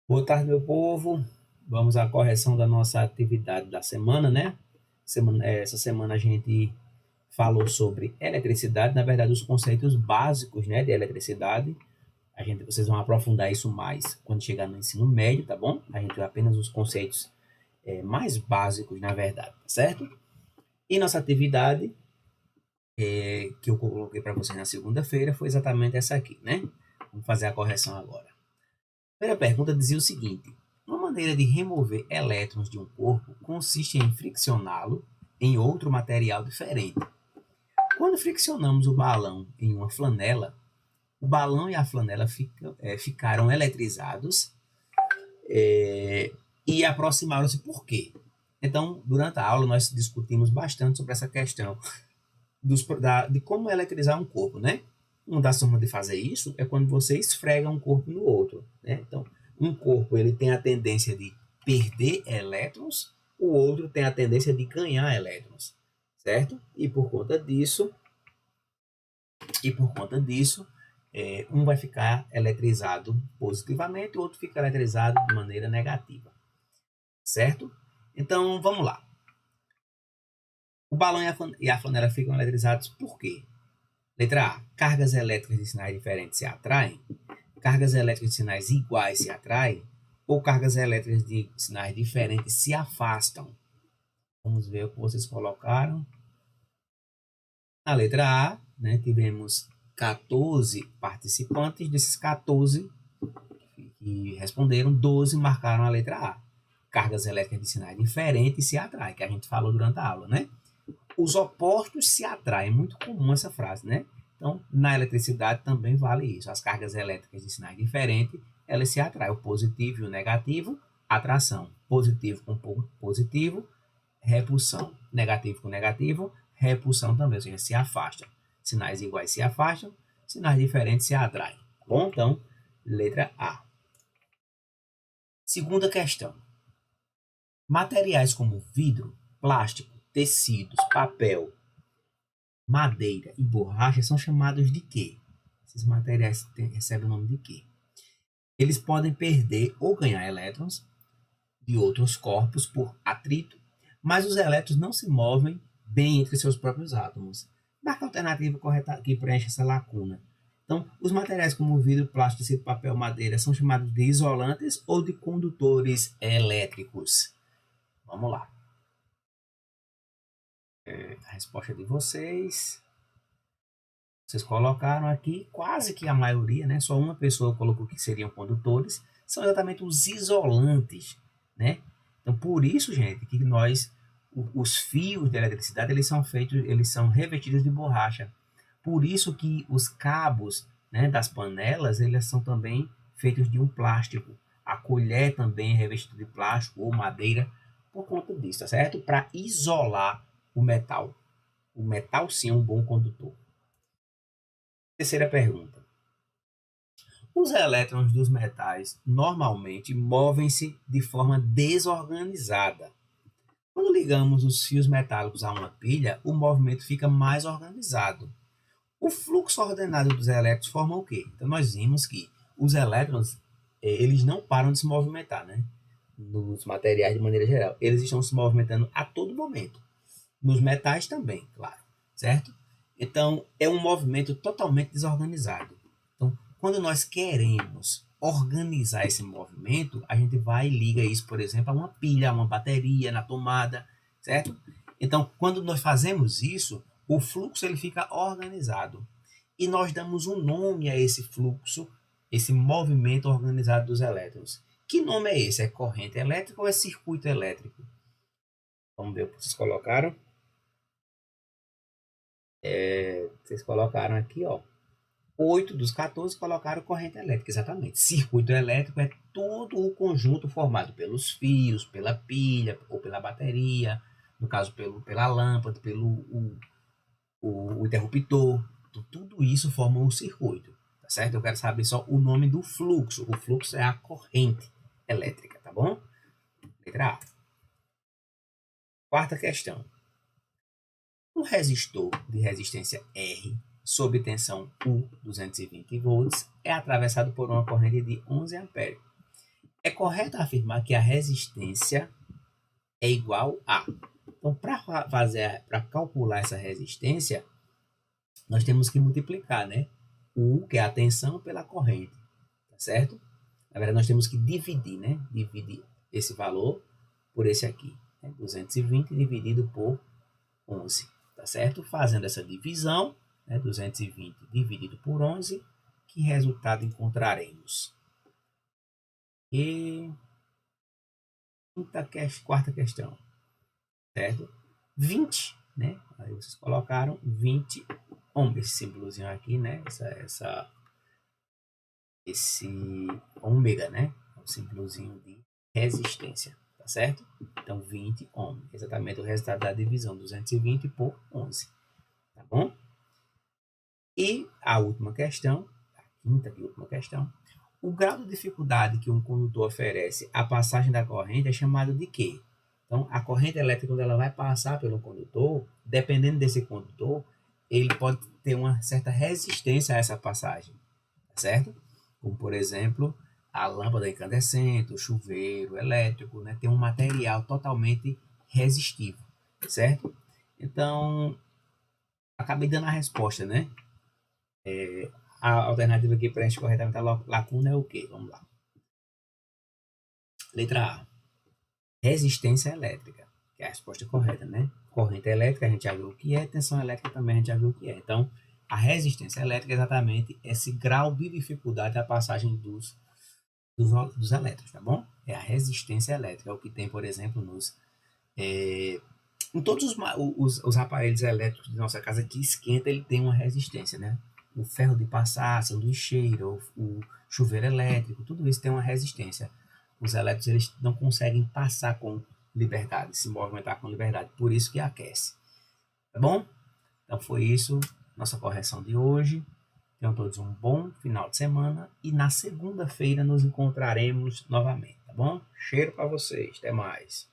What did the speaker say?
Boa tarde, meu povo. Vamos à correção da nossa atividade da semana, né? Essa semana a gente falou sobre eletricidade, na verdade, os conceitos básicos, né, de eletricidade. Vocês vão aprofundar isso mais quando chegar no ensino médio, tá bom? A gente vê apenas os conceitos mais básicos, na verdade, tá certo? E nossa atividade, que eu coloquei para vocês na segunda-feira, foi exatamente essa aqui, né? Vamos fazer a correção agora. A primeira pergunta dizia o seguinte: uma maneira de remover elétrons de um corpo consiste em friccioná-lo em outro material diferente. Quando friccionamos o balão em uma flanela, o balão e a flanela ficaram eletrizados e aproximaram-se. Por quê? Então, durante a aula, nós discutimos bastante sobre essa questão de como eletrizar um corpo, né? Uma das formas de fazer isso é quando você esfrega um corpo no outro, né? Então, um corpo ele tem a tendência de perder elétrons, o outro tem a tendência de ganhar elétrons, certo? E por conta disso, um vai ficar eletrizado positivamente, o outro fica eletrizado de maneira negativa, certo? Então, vamos lá. O balão e a flanela ficam eletrizados por quê? Letra A. Cargas elétricas de sinais diferentes se atraem. Cargas elétricas de sinais iguais se atraem. Ou cargas elétricas de sinais diferentes se afastam. Vamos ver o que vocês colocaram. Na letra A, né, tivemos 14 participantes. Desses 14 que responderam, 12 marcaram a letra A. Cargas elétricas de sinais diferentes se atraem, que a gente falou durante a aula, né? Os opostos se atraem. É muito comum essa frase, né? Então, na eletricidade também vale isso. As cargas elétricas de sinais diferentes, elas se atraem. O positivo e o negativo, atração. Positivo com positivo, repulsão. Negativo com negativo, repulsão também. Ou seja, se afastam. Sinais iguais se afastam, sinais diferentes se atraem. Tá bom? Então, letra A. Segunda questão. Materiais como vidro, plástico, tecidos, papel, madeira e borracha são chamados de quê? Esses materiais recebem o nome de quê? Eles podem perder ou ganhar elétrons de outros corpos por atrito, mas os elétrons não se movem bem entre seus próprios átomos. Marca a alternativa correta que preenche essa lacuna. Então, os materiais como vidro, plástico, tecido, papel, madeira são chamados de isolantes ou de condutores elétricos? Vamos lá. A resposta de vocês. Vocês colocaram aqui quase que a maioria, né? Só uma pessoa colocou que seriam condutores, são exatamente os isolantes, né? Então, por isso, gente, que os fios de eletricidade, eles são revestidos de borracha. Por isso que os cabos, né, das panelas, eles são também feitos de um plástico. A colher também é revestida de plástico ou madeira por conta disso, tá certo? Para isolar o metal. O metal, sim, é um bom condutor. Terceira pergunta. Os elétrons dos metais normalmente movem-se de forma desorganizada. Quando ligamos os fios metálicos a uma pilha, o movimento fica mais organizado. O fluxo ordenado dos elétrons forma o quê? Então nós vimos que os elétrons eles não param de se movimentar, né? Nos materiais de maneira geral, eles estão se movimentando a todo momento. Nos metais também, claro, certo? Então, é um movimento totalmente desorganizado. Então, quando nós queremos organizar esse movimento, a gente vai e liga isso, por exemplo, a uma pilha, a uma bateria, na tomada, certo? Então, quando nós fazemos isso, o fluxo ele fica organizado. E nós damos um nome a esse fluxo, esse movimento organizado dos elétrons. Que nome é esse? É corrente elétrica ou é circuito elétrico? Vamos ver o que vocês colocaram. Vocês colocaram aqui, ó. 8 dos 14 colocaram corrente elétrica, exatamente. Circuito elétrico é todo o conjunto formado pelos fios, pela pilha ou pela bateria, no caso pela lâmpada, pelo o interruptor. Então, tudo isso forma um circuito, tá certo? Eu quero saber só o nome do fluxo. O fluxo é a corrente elétrica, tá bom? Letra A. Quarta questão. Um resistor de resistência R sob tensão U, 220 volts, é atravessado por uma corrente de 11 amperes. É correto afirmar que a resistência é igual a. Então, para calcular essa resistência, nós temos que multiplicar, né? O U, que é a tensão, pela corrente, tá certo? Na verdade, nós temos que dividir, né? Dividir esse valor por esse aqui, né? 220 dividido por 11, tá certo? Fazendo essa divisão, né? 220 dividido por 11, que resultado encontraremos? E quarta questão, certo? 20, né? Aí vocês colocaram 20 ohms, esse símbolozinho aqui, né? Esse ômega, né? É um símbolozinho de resistência, tá certo? Então, 20 ohms, exatamente o resultado da divisão, 220 por 11, tá bom? E a última questão, a quinta e última questão, o grau de dificuldade que um condutor oferece à passagem da corrente é chamado de quê? Então, a corrente elétrica, quando ela vai passar pelo condutor, dependendo desse condutor, ele pode ter uma certa resistência a essa passagem, certo? Como, por exemplo, a lâmpada incandescente, o chuveiro elétrico, né? Tem um material totalmente resistivo, certo? Então, acabei dando a resposta, né? A alternativa que preenche corretamente a lacuna é o quê? Vamos lá. Letra A. Resistência elétrica, que é a resposta correta, né? Corrente elétrica a gente já viu o que é, tensão elétrica também a gente já viu o que é. Então, a resistência elétrica é exatamente esse grau de dificuldade da passagem dos elétrons, tá bom? É a resistência elétrica, é o que tem, por exemplo, em todos os aparelhos elétricos de nossa casa que esquenta, ele tem uma resistência, né? O ferro de passar, a sanduicheira, o chuveiro elétrico, tudo isso tem uma resistência. Os elétrons eles não conseguem passar com liberdade, se movimentar com liberdade, por isso que aquece. Tá bom? Então foi isso, nossa correção de hoje. Tenham todos um bom final de semana e na segunda-feira nos encontraremos novamente, tá bom? Cheiro para vocês, até mais.